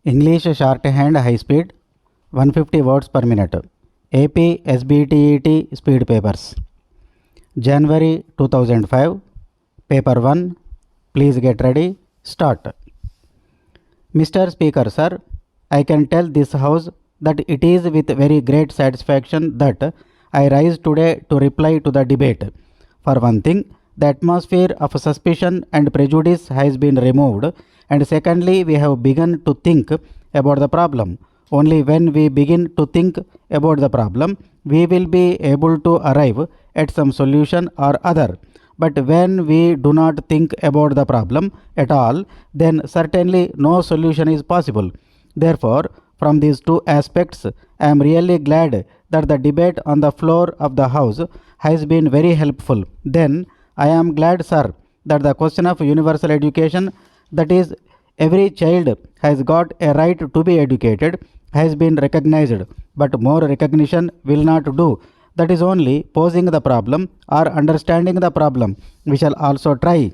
English shorthand high speed 150 words per minute. AP SBTET speed papers. January 2005. Paper 1. Please get ready. Start. Mr. Speaker, sir, I can tell this House that it is with very great satisfaction that I rise today to reply to the debate. For one thing, the atmosphere of suspicion and prejudice has been removed, and secondly, we have begun to think about the problem. Only when we begin to think about the problem, we will be able to arrive at some solution or other. But when we do not think about the problem at all, then certainly no solution is possible. Therefore, from these two aspects, I am really glad that the debate on the floor of the House has been very helpful. Then, I am glad, sir, that the question of universal education, that is, every child has got a right to be educated, has been recognized. But more recognition will not do. That is only posing the problem or understanding the problem. We shall also try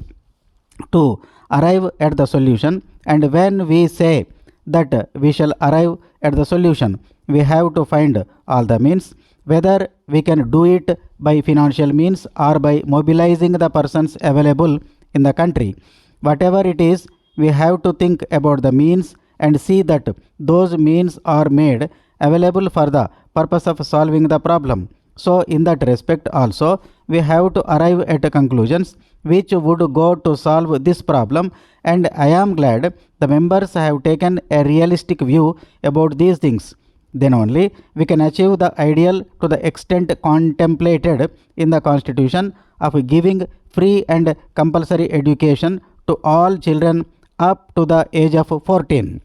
to arrive at the solution, and when we say that we shall arrive at the solution, we have to find all the means, whether we can do it by financial means or by mobilizing the persons available in the country. Whatever it is, we have to think about the means and see that those means are made available for the purpose of solving the problem. So in that respect also, we have to arrive at conclusions which would go to solve this problem, and I am glad the members have taken a realistic view about these things. Then only we can achieve the ideal to the extent contemplated in the Constitution of giving free and compulsory education to all children up to the age of 14.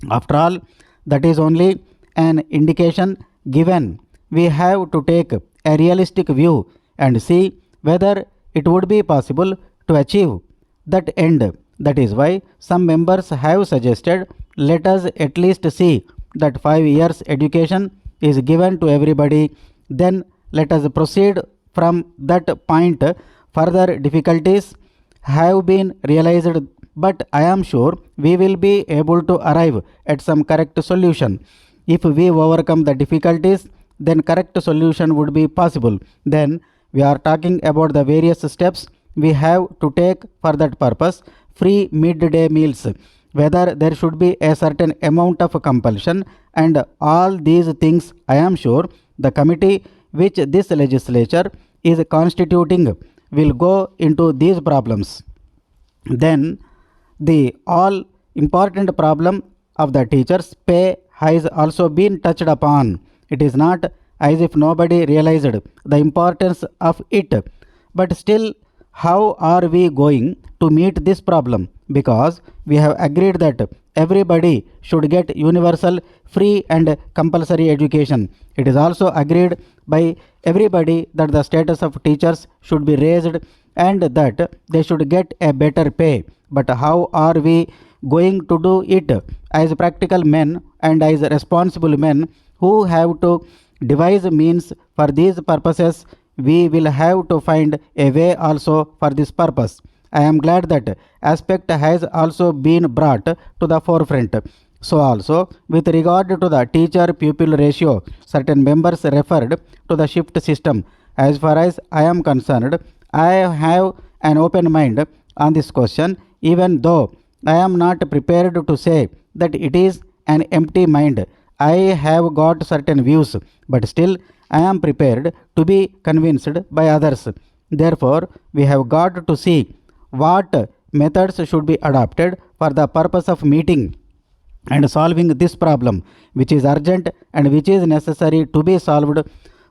After all, that is only an indication given. We have to take a realistic view and see whether it would be possible to achieve that end. That is why some members have suggested, let us at least see that 5 years education is given to everybody, then let us proceed from that point. Further difficulties have been realized, but I am sure we will be able to arrive at some correct solution. If we overcome the difficulties, then correct solution would be possible. Then we are talking about the various steps we have to take for that purpose. Free midday meals, whether there should be a certain amount of compulsion, and all these things I am sure the committee which this legislature is constituting will go into these problems. Then the all important problem of the teachers' pay has also been touched upon. It is not as if nobody realized the importance of it, but still, how are we going to meet this problem? Because we have agreed that everybody should get universal, free and compulsory education. It is also agreed by everybody that the status of teachers should be raised and that they should get a better pay. But how are we going to do it? As practical men and as responsible men who have to devise means for these purposes, we will have to find a way also for this purpose. I am glad that aspect has also been brought to the forefront. So also, with regard to the teacher-pupil ratio, certain members referred to the shift system. As far as I am concerned, I have an open mind on this question, even though I am not prepared to say that it is an empty mind. I have got certain views, but still I am prepared to be convinced by others. Therefore, we have got to see what methods should be adopted for the purpose of meeting and solving this problem, which is urgent and which is necessary to be solved,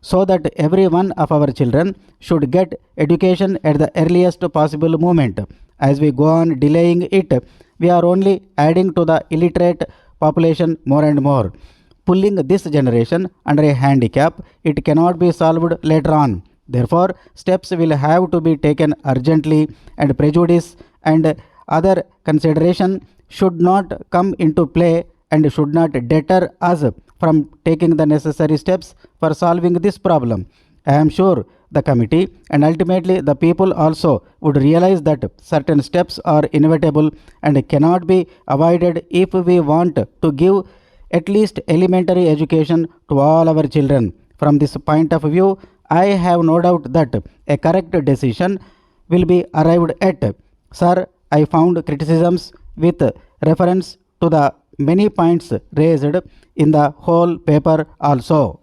so that every one of our children should get education at the earliest possible moment. As we go on delaying it, we are only adding to the illiterate population more and more, pulling this generation under a handicap. It cannot be solved later on. Therefore, steps will have to be taken urgently, and prejudice and other consideration should not come into play and should not deter us from taking the necessary steps for solving this problem. I am sure the committee, and ultimately the people also would realize that certain steps are inevitable and cannot be avoided if we want to give at least elementary education to all our children. From this point of view, I have no doubt that a correct decision will be arrived at. Sir, I found criticisms with reference to the many points raised in the whole paper also.